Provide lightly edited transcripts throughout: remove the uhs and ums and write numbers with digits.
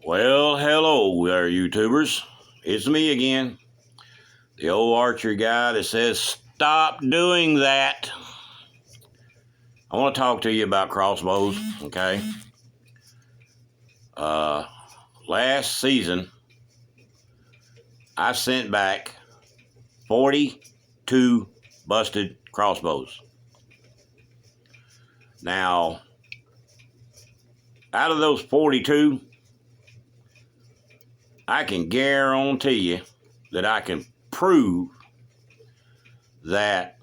Well, hello there, YouTubers. It's me again, the old archery guy that says stop doing that. I want to talk to you about crossbows, okay? Last season, I sent back 42 busted crossbows. Now, out of those 42, I can guarantee you that I can prove that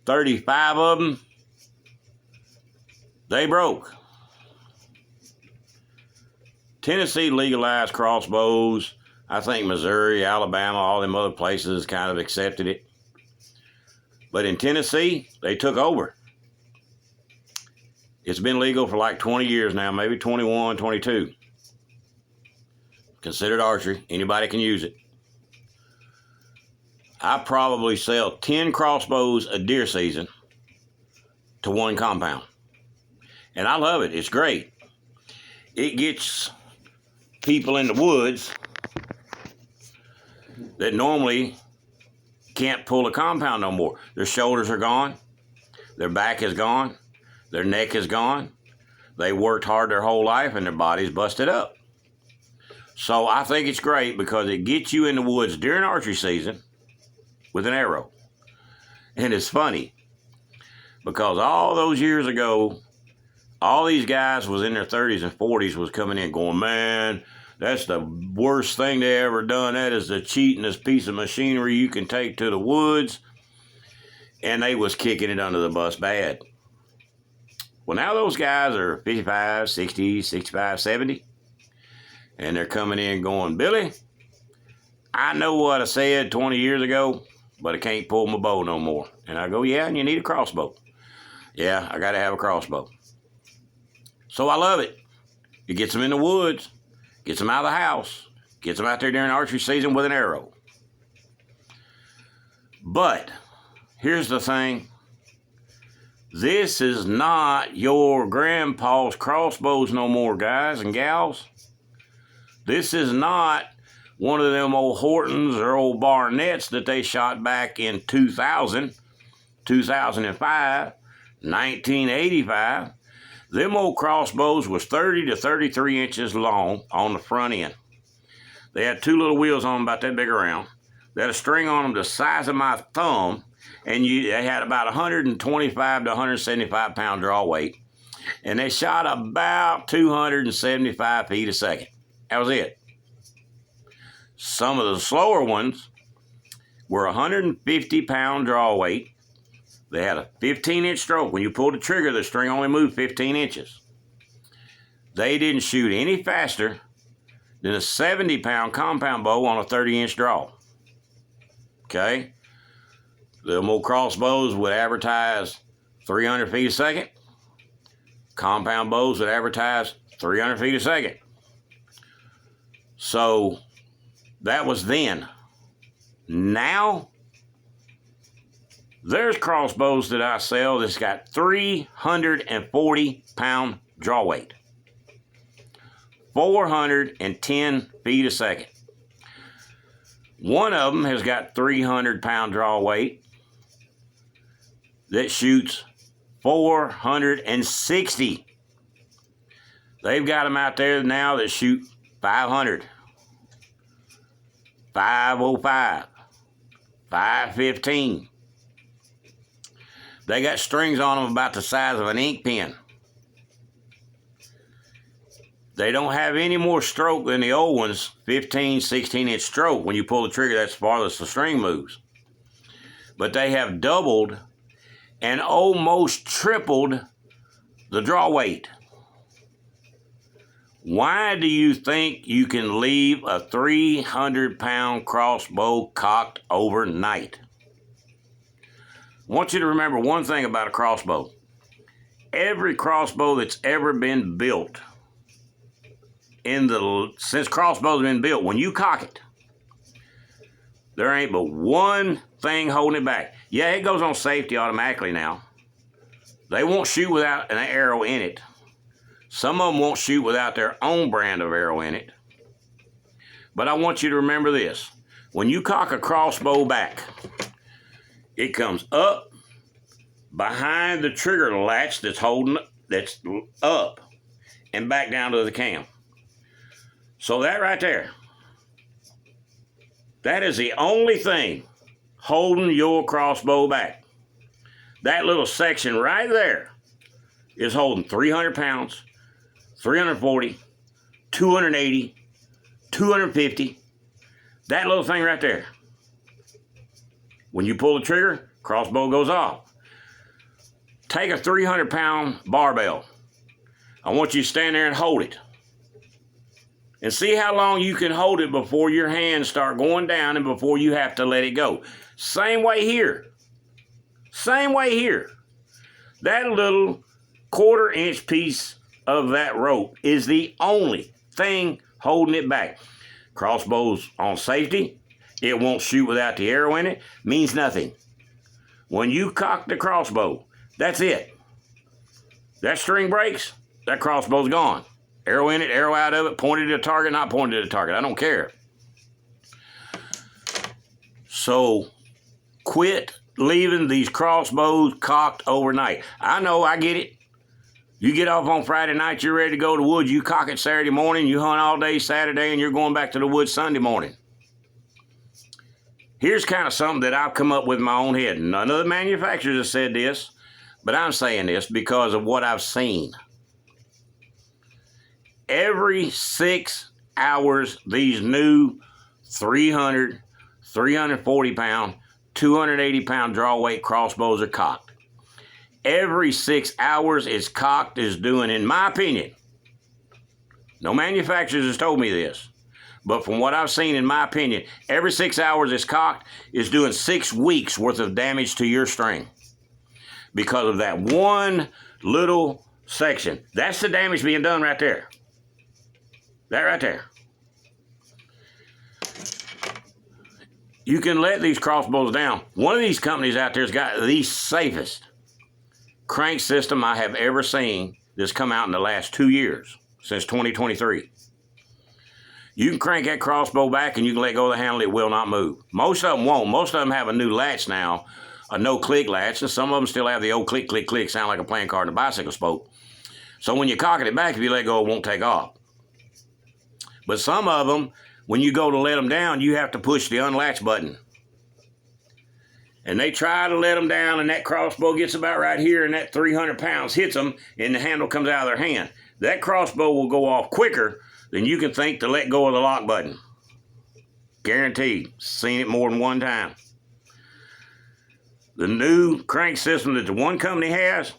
35 of them, they broke. Tennessee legalized crossbows. I think Missouri, Alabama, all them other places kind of accepted it. But in Tennessee, they took over. It's been legal for like 20 years now, maybe 21, 22. Considered archery. Anybody can use it. I probably sell 10 crossbows a deer season to one compound. And I love it. It's great. It gets people in the woods that normally can't pull a compound no more. Their shoulders are gone. Their back is gone. Their neck is gone. They worked hard their whole life and their body's busted up. So I think it's great because it gets you in the woods during archery season with an arrow. And it's funny because all those years ago, all these guys was in their 30s and 40s was coming in going, man, that's the worst thing they ever done. That is the cheatingest piece of machinery you can take to the woods. And they was kicking it under the bus bad. Well, now those guys are 55, 60, 65, 70. And they're coming in going, Billy, I know what I said 20 years ago, but I can't pull my bow no more. And I go, yeah, and you need a crossbow. Yeah, I got to have a crossbow. So I love it. It gets them in the woods, gets them out of the house, gets them out there during archery season with an arrow. But here's the thing. This is not your grandpa's crossbows no more, guys and gals. This is not one of them old Hortons or old Barnetts that they shot back in 2000, 2005, 1985. Them old crossbows was 30 to 33 inches long on the front end. They had two little wheels on them about that big around. They had a string on them the size of my thumb, and they had about 125 to 175 pound draw weight. And they shot about 275 feet a second. That was it. Some of the slower ones were 150 pound draw weight. They had a 15-inch stroke. When you pulled the trigger, the string only moved 15 inches. They didn't shoot any faster than a 70-pound compound bow on a 30-inch draw. Okay? The old crossbows would advertise 300 feet a second. Compound bows would advertise 300 feet a second. So that was then. Now, there's crossbows that I sell that's got 340 pound draw weight. 410 feet a second. One of them has got 300 pound draw weight that shoots 460. They've got them out there now that shoot 500, 505, 515. They got strings on them about the size of an ink pen. They don't have any more stroke than the old ones, 15, 16-inch stroke. When you pull the trigger, that's the farthest the string moves. But they have doubled and almost tripled the draw weight. Why do you think you can leave a 300-pound crossbow cocked overnight? I want you to remember one thing about a crossbow. Every crossbow that's ever been built, since crossbows have been built, when you cock it, there ain't but one thing holding it back. Yeah, it goes on safety automatically now. They won't shoot without an arrow in it. Some of them won't shoot without their own brand of arrow in it. But I want you to remember this. When you cock a crossbow back, it comes up behind the trigger latch that's up and back down to the cam. So that right there, that is the only thing holding your crossbow back. That little section right there is holding 300 pounds, 340, 280, 250. That little thing right there. When you pull the trigger, crossbow goes off. Take a 300-pound barbell. I want you to stand there and hold it. And see how long you can hold it before your hands start going down and before you have to let it go. Same way here. Same way here. That little 1/4-inch piece of that rope is the only thing holding it back. Crossbows on safety, it won't shoot without the arrow in it, means nothing. When you cock the crossbow, that's it. That string breaks, that crossbow's gone. Arrow in it, arrow out of it, pointed at a target, not pointed at a target. I don't care. So quit leaving these crossbows cocked overnight. I know, I get it. You get off on Friday night, you're ready to go to the woods, you cock it Saturday morning, you hunt all day Saturday, and you're going back to the woods Sunday morning. Here's kind of something that I've come up with in my own head. None of the manufacturers have said this, but I'm saying this because of what I've seen. Every 6 hours, these new 300, 340-pound, 280-pound draw weight crossbows are cocked. Every 6 hours it's cocked is doing, in my opinion, no manufacturers has told me this, but from what I've seen, in my opinion, every 6 hours it's cocked is doing 6 weeks worth of damage to your string because of that one little section. That's the damage being done right there. That right there. You can let these crossbows down. One of these companies out there has got the safest crank system I have ever seen that's come out in the last 2 years, since 2023. You can crank that crossbow back and you can let go of the handle, it will not move. Most of them won't. Most of them have a new latch now, a no-click latch, and some of them still have the old click, click, click, sound like a playing card in a bicycle spoke. So when you're cocking it back, if you let go, it won't take off. But some of them, when you go to let them down, you have to push the unlatch button. And they try to let them down, and that crossbow gets about right here, and that 300 pounds hits them, and the handle comes out of their hand. That crossbow will go off quicker than you can think to let go of the lock button. Guaranteed. Seen it more than one time. The new crank system that the one company has,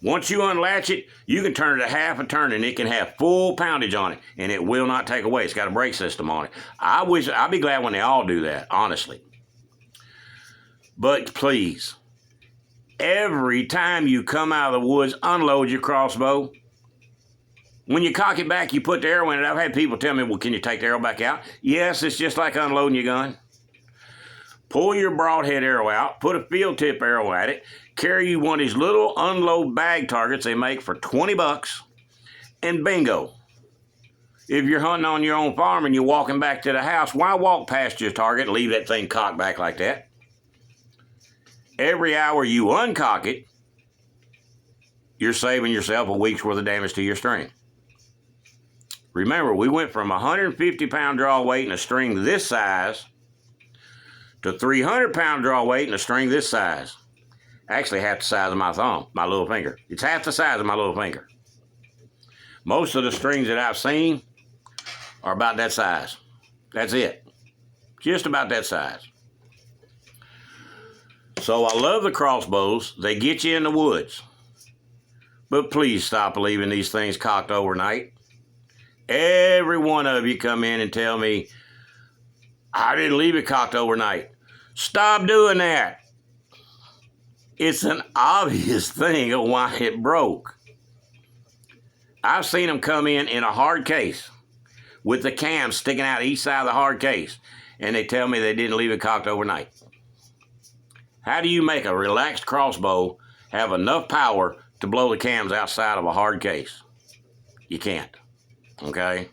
once you unlatch it, you can turn it a half a turn and it can have full poundage on it and it will not take away. It's got a brake system on it. I'd be glad when they all do that, honestly. But please, every time you come out of the woods, unload your crossbow. When you cock it back, you put the arrow in it. I've had people tell me, well, can you take the arrow back out? Yes, it's just like unloading your gun. Pull your broadhead arrow out, put a field tip arrow at it, carry you one of these little unload bag targets they make for 20 bucks, and bingo. If you're hunting on your own farm and you're walking back to the house, why walk past your target and leave that thing cocked back like that? Every hour you uncock it, you're saving yourself a week's worth of damage to your string. Remember, we went from 150-pound draw weight and a string this size to 300-pound draw weight and a string this size. Actually, half the size of my thumb, my little finger. It's half the size of my little finger. Most of the strings that I've seen are about that size. That's it. Just about that size. So I love the crossbows. They get you in the woods. But please stop leaving these things cocked overnight. Every one of you come in and tell me, I didn't leave it cocked overnight. Stop doing that. It's an obvious thing of why it broke. I've seen them come in a hard case with the cam sticking out each side of the hard case, and they tell me they didn't leave it cocked overnight. How do you make a relaxed crossbow have enough power to blow the cams outside of a hard case? You can't. Okay?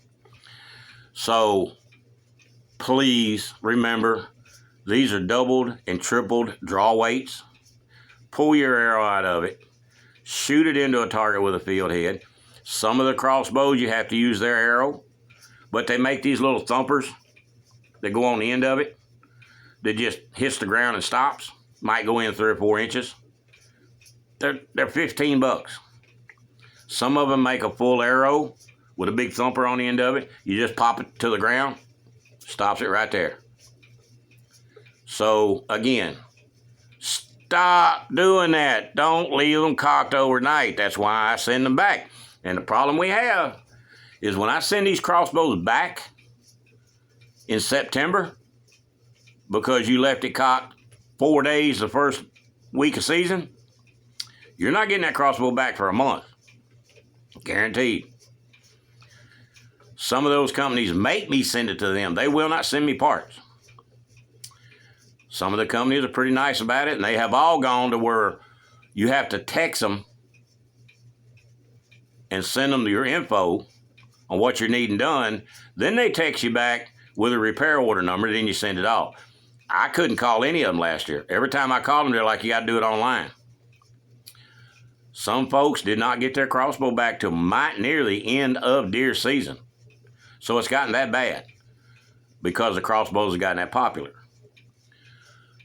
So, please remember, these are doubled and tripled draw weights. Pull your arrow out of it. Shoot it into a target with a field head. Some of the crossbows, you have to use their arrow. But they make these little thumpers that go on the end of it that just hits the ground and stops. Might go in 3 or 4 inches. They're $15. Some of them make a full arrow with a big thumper on the end of it. You just pop it to the ground, stops it right there. So, again, stop doing that. Don't leave them cocked overnight. That's why I send them back. And the problem we have is when I send these crossbows back in September, because you left it cocked 4 days the first week of season, you're not getting that crossbow back for a month. Guaranteed. Some of those companies make me send it to them. They will not send me parts. Some of the companies are pretty nice about it, and they have all gone to where you have to text them and send them your info on what you're needing done. Then they text you back with a repair order number, then you send it off. I couldn't call any of them last year. Every time I called them, they're like, you got to do it online. Some folks did not get their crossbow back till near the end of deer season. So it's gotten that bad because the crossbows have gotten that popular.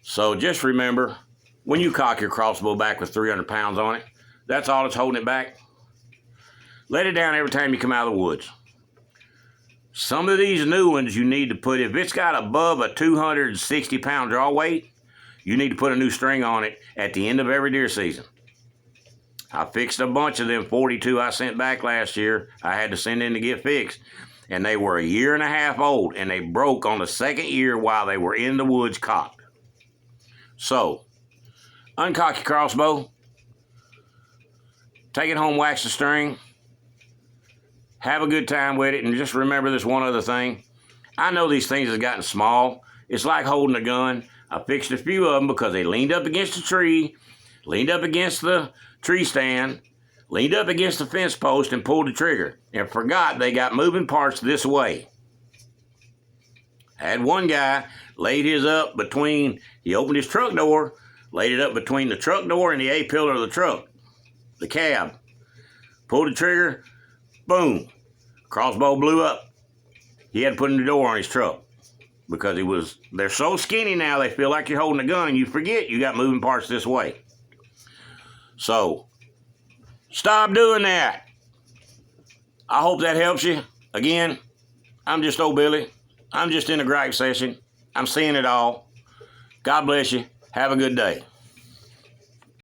So just remember, when you cock your crossbow back with 300 pounds on it, that's all that's holding it back. Let it down every time you come out of the woods. Some of these new ones you need to put, if it's got above a 260 pound draw weight, you need to put a new string on it at the end of every deer season. I fixed a bunch of them 42 I sent back last year. I had to send in to get fixed. And they were 1.5 years old, and they broke on the 2nd year while they were in the woods cocked. So, uncock your crossbow. Take it home, wax the string. Have a good time with it, and just remember this one other thing. I know these things have gotten small. It's like holding a gun. I fixed a few of them because they leaned up against a tree, leaned up against the tree stand, leaned up against the fence post and pulled the trigger, and forgot they got moving parts this way. I had one guy laid his up between, he opened his truck door, laid it up between the truck door and the A-pillar of the truck, the cab, pulled the trigger, boom, crossbow blew up. He had to put in the door on his truck because they're so skinny now they feel like you're holding a gun and you forget you got moving parts this way. So, stop doing that. I hope that helps you. Again, I'm just old Billy. I'm just in a gripe session. I'm seeing it all. God bless you. Have a good day.